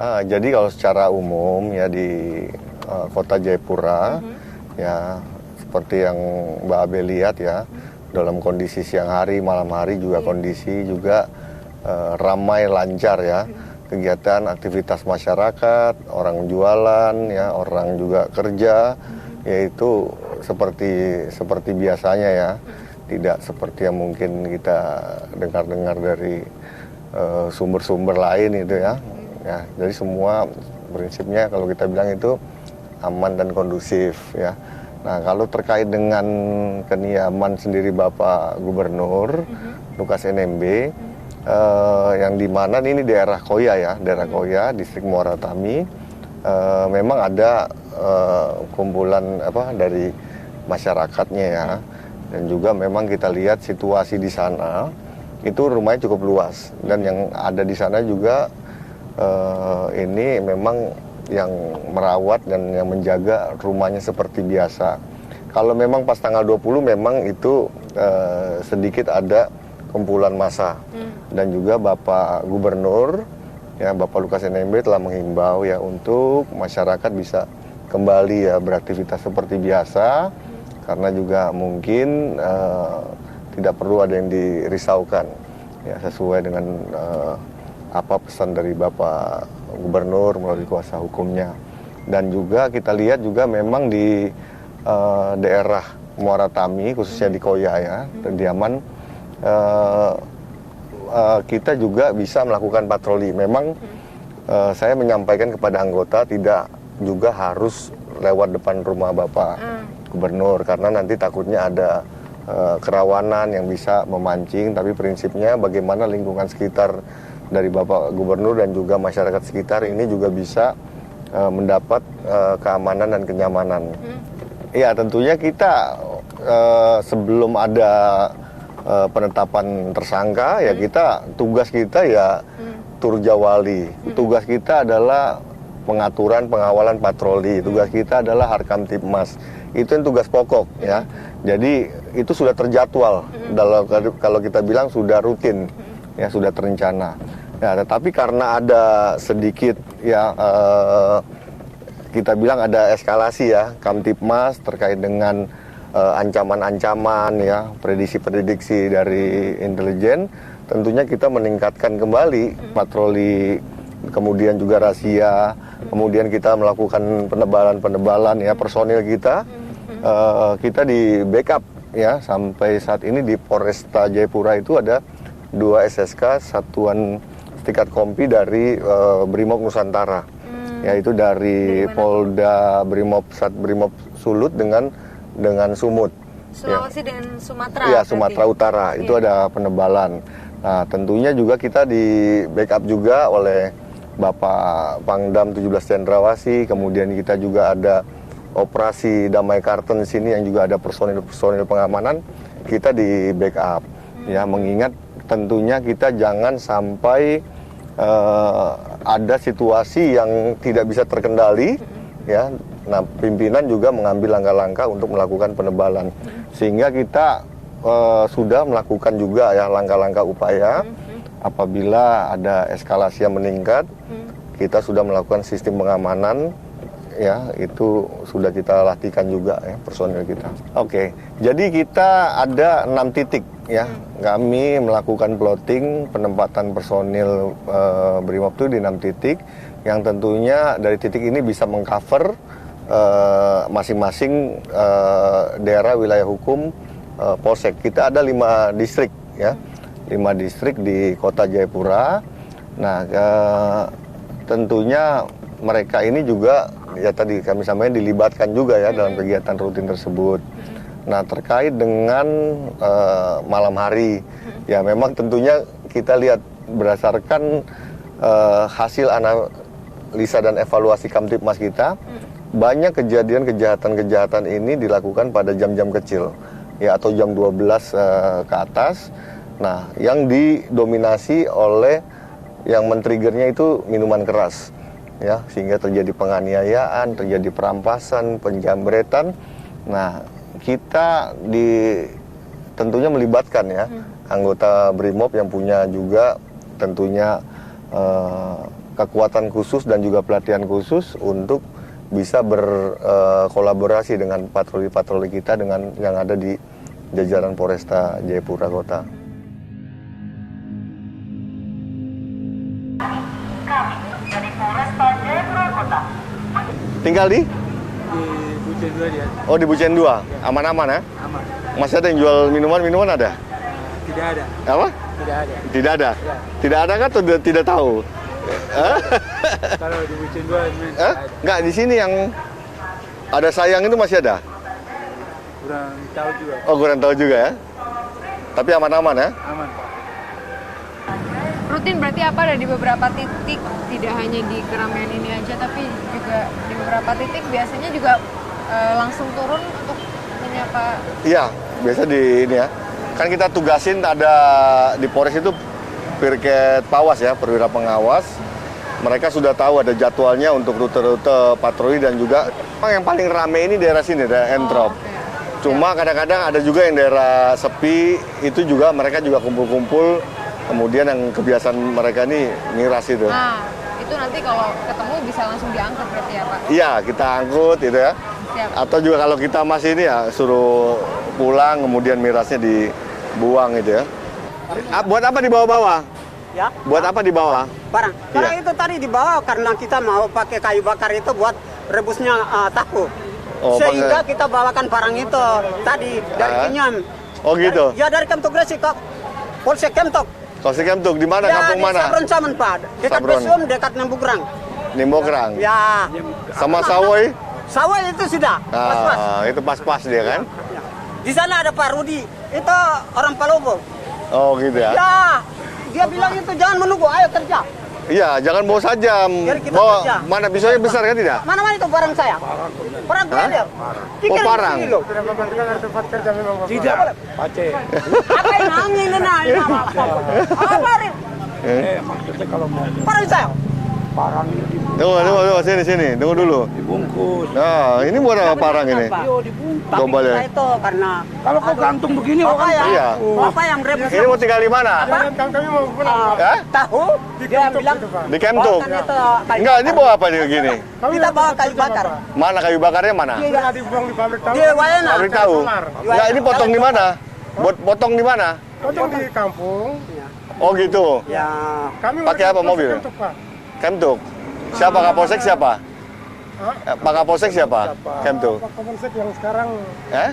Jadi kalau secara umum ya di kota Jayapura, ya seperti yang Mbak Abe lihat ya, dalam kondisi siang hari, malam hari juga kondisi juga ramai lancar ya, kegiatan aktivitas masyarakat, orang jualan ya, orang juga kerja, yaitu seperti biasanya ya, tidak seperti yang mungkin kita dengar-dengar dari sumber-sumber lain itu ya. Ya, jadi semua prinsipnya kalau kita bilang itu aman dan kondusif ya. Nah, kalau terkait dengan kediaman sendiri Bapak Gubernur Lukas NMB, yang di mana ini daerah Koya ya, daerah Koya, distrik Muara Tami, memang ada kumpulan dari masyarakatnya ya, dan juga memang kita lihat situasi di sana itu rumahnya cukup luas, dan yang ada di sana juga ini memang yang merawat dan yang menjaga rumahnya seperti biasa. Kalau memang pas tanggal 20 memang itu sedikit ada kumpulan massa. Dan juga Bapak Gubernur, ya Bapak Lukas NMB telah menghimbau ya untuk masyarakat bisa kembali ya beraktivitas seperti biasa, karena juga mungkin tidak perlu ada yang dirisaukan ya, sesuai dengan apa pesan dari Bapak Gubernur melalui kuasa hukumnya. Dan juga kita lihat juga memang di daerah Muara Tami, khususnya di Koya ya, kediaman, kita juga bisa melakukan patroli. Memang saya menyampaikan kepada anggota tidak juga harus lewat depan rumah Bapak Gubernur, karena nanti takutnya ada kerawanan yang bisa memancing. Tapi prinsipnya bagaimana lingkungan sekitar dari Bapak Gubernur dan juga masyarakat sekitar ini juga bisa mendapat keamanan dan kenyamanan. Ya, tentunya kita sebelum ada penetapan tersangka ya, tugas kita ya turjawali. Tugas kita adalah pengaturan, pengawalan, patroli. Tugas kita adalah Harkamtibmas. Itu yang tugas pokok ya. Jadi itu sudah terjadwal. Kalau kita bilang sudah rutin ya, sudah terencana. Ya, tetapi karena ada sedikit ya kita bilang ada eskalasi ya, Kamtibmas terkait dengan ancaman-ancaman ya, prediksi-prediksi dari intelijen, tentunya kita meningkatkan kembali patroli, kemudian juga razia, kemudian kita melakukan penebalan ya, personil kita di backup ya, sampai saat ini di Polresta Jayapura itu ada 2 SSK satuan tingkat kompi dari Brimob Nusantara, yaitu dari Polda Brimob Brimob Sulut dengan Sumut. Sulawesi ya. Dengan Sumatera. Iya, Sumatera Utara itu ada penebalan. Nah, tentunya juga kita di backup juga oleh Bapak Pangdam 17 Cendrawasih, kemudian kita juga ada operasi Damai Karten di sini yang juga ada personil pengamanan, kita di backup ya, mengingat tentunya kita jangan sampai ada situasi yang tidak bisa terkendali ya. Nah, pimpinan juga mengambil langkah-langkah untuk melakukan penebalan, sehingga kita sudah melakukan juga ya langkah-langkah upaya apabila ada eskalasi yang meningkat. Kita sudah melakukan sistem pengamanan ya, itu sudah kita latihkan juga ya personil kita. Oke, jadi kita ada 6 titik ya, kami melakukan plotting penempatan personil Brimob itu di 6 titik, yang tentunya dari titik ini bisa mengcover masing-masing daerah wilayah hukum Polsek. Kita ada 5 distrik ya, 5 distrik di kota Jayapura. Nah, tentunya mereka ini juga ya tadi kami sampaikan dilibatkan juga ya dalam kegiatan rutin tersebut. Nah, terkait dengan malam hari ya, memang tentunya kita lihat berdasarkan hasil analisa dan evaluasi Kamtibmas kita, banyak kejadian kejahatan ini dilakukan pada jam-jam kecil ya, atau jam 12 ke atas. Nah, yang didominasi oleh yang men-triggernya itu minuman keras ya, sehingga terjadi penganiayaan, terjadi perampasan, penjambretan. Nah, kita tentunya melibatkan ya anggota Brimob yang punya juga tentunya kekuatan khusus dan juga pelatihan khusus untuk bisa berkolaborasi dengan patroli-patroli kita dengan yang ada di jajaran Polresta Jayapura Kota. Kami dari Polresta Jayapura Kota. Tinggal di? Di Bucen 2 dia. Oh, di Bucen 2. Aman-aman ya? Aman. Masih ada yang jual minuman ada? Tidak ada. Apa? Tidak ada. Tidak ada? Ya. Tidak ada kan atau tidak tahu? Kalau di Bucen 2 tidak ada. Enggak, di sini yang ada sayang itu masih ada? Kurang tahu juga. Oh, kurang tahu juga ya? Tapi aman-aman ya? Aman, Pak. Rutin berarti apa, ada di beberapa titik, tidak hanya di keramaian ini aja, tapi juga di beberapa titik biasanya juga langsung turun untuk menyapa. Iya, biasa di ini ya. Kan kita tugasin ada di Polres itu Pirket Pawas ya, perwira pengawas. Mereka sudah tahu ada jadwalnya untuk rute-rute patroli dan juga yang paling rame ini daerah sini, daerah Entrop. Oke. Cuma kadang-kadang ada juga yang daerah sepi, itu juga mereka juga kumpul-kumpul. Kemudian yang kebiasaan mereka ini miras itu. Nah, itu nanti kalau ketemu bisa langsung diangkut berarti ya Pak? Iya, kita angkut gitu ya. Siap. Atau juga kalau kita masih ini ya suruh pulang, kemudian mirasnya dibuang gitu ya. Buat apa dibawa-bawa? Ya, Buat apa dibawa? barang. Iya. Barang itu tadi dibawa karena kita mau pakai kayu bakar itu buat rebusnya tahu. Oh, Sehingga pakai- kita bawakan barang itu tadi dari Kinyam. Oh gitu. Ya dari Kemtok Gresik ke Polsek Kemtok. Kosek Kemtuk di mana? Ya Kampung di mana? Sabron Saman Pak. Dekat Sabron. Besum, dekat Nembugrang. Nimbokrang. Ya, Sama Sawoy? sawah itu sudah. Pas-pas. Itu pas-pas dia kan? Di sana ada Pak Rudi. Itu orang Palobo. Oh gitu ya. Ya, dia bilang itu jangan menunggu, ayo kerja. Iya, jangan bawa sajam. Biar kita Bawa kerja. mana pisaunya besar kan tidak? Mana-mana itu barang saya. Barang Hah? dia. Oh, parang. Tidak. Pace. Apa yang angin ini? Apa ini? Maksudnya kalau mau Barang saya. parang itu Tunggu, sini. Tunggu dulu. dibungkus. Nah, ini buat apa parang ini? Yo, dibungkus. Tapi Coba kita lihat. itu karena Kalau kau gantung begini Bapak orang ya, Iya. Bapak yang rebus Ini mau tinggal di mana? Hah? tahu, dia bilang Di Kemtuk? bawakan itu kayu Enggak, ini bakar. bawa apa nih gini? Kita bawa kayu bakar. Mana kayu bakarnya mana? Di Wayana. Pabrik tahu. Enggak, ini potong di mana? Buat potong di mana? Potong di kampung. Oh gitu. Ya, Kami Pakai apa mobil? Untuk, Pak. Kemtuk. Siapa Kapolsek siapa? Pak Kapolsek siapa? Kemtuk. Pak Kapolsek yang sekarang Eh?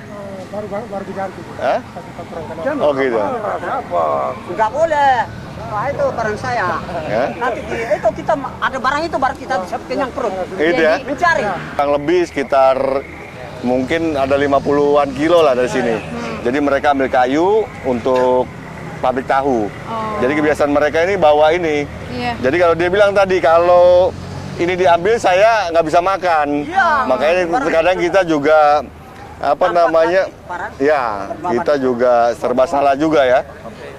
baru diganti. Eh? Satu patron kenal. Oh gitu. apa? nggak boleh. Wah itu barang saya. Ya? Nanti itu kita ada barang itu baru kita bisa kenyang perut. Itu ya. Mencari. Kurang lebih sekitar mungkin ada 50-an kilo lah dari sini. Jadi mereka ambil kayu untuk pabrik tahu. Jadi kebiasaan mereka ini bawa ini. Iya. Jadi kalau dia bilang tadi kalau ini diambil saya nggak bisa makan. Iya. Makanya terkadang kita juga apa namanya? Barang. Ya, kita juga serba salah juga ya.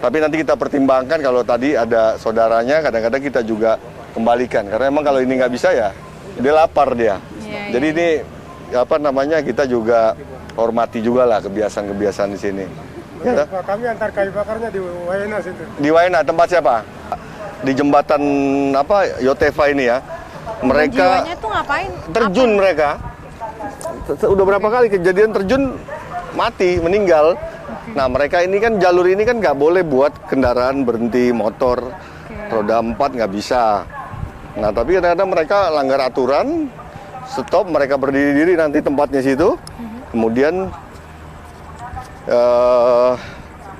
Tapi nanti kita pertimbangkan kalau tadi ada saudaranya, kadang-kadang kita juga kembalikan. Karena emang kalau ini nggak bisa ya, dia lapar dia. Iya, Jadi ini apa namanya kita juga hormati juga lah kebiasaan-kebiasaan di sini. Ya, toh? Pak, kami antar kayu bakarnya di Wayana situ. Di Waena tempat siapa? Di jembatan apa Yotefa ini ya. Mereka Jiwanya tuh ngapain? terjun mereka. Udah berapa kali kejadian terjun mati, meninggal. Nah, mereka ini kan jalur ini kan nggak boleh buat kendaraan berhenti motor. Roda 4 nggak bisa. Nah, tapi kadang-kadang mereka langgar aturan, stop, mereka berdiri-diri nanti tempatnya situ. Kemudian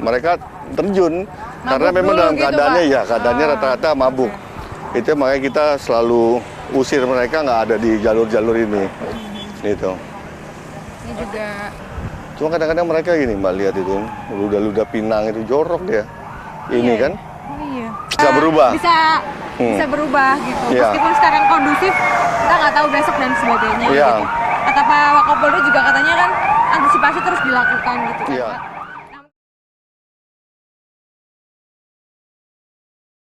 mereka terjun karena memang dulu dalam gitu, keadaannya Pak? ya keadaannya rata-rata mabuk. Itu makanya kita selalu usir mereka nggak ada di jalur-jalur ini. Gitu. Ini juga Cuma kadang-kadang mereka gini Mbak lihat itu ludah-ludah pinang itu jorok dia. Ini kan iya. bisa berubah. Bisa berubah gitu. Iya. Meskipun sekarang kondusif, kita nggak tahu besok dan sebagainya. Iya. Gitu. Kata Pak Wakapolri juga katanya kan antisipasi terus dilakukan gitu kan. Iya. Pak.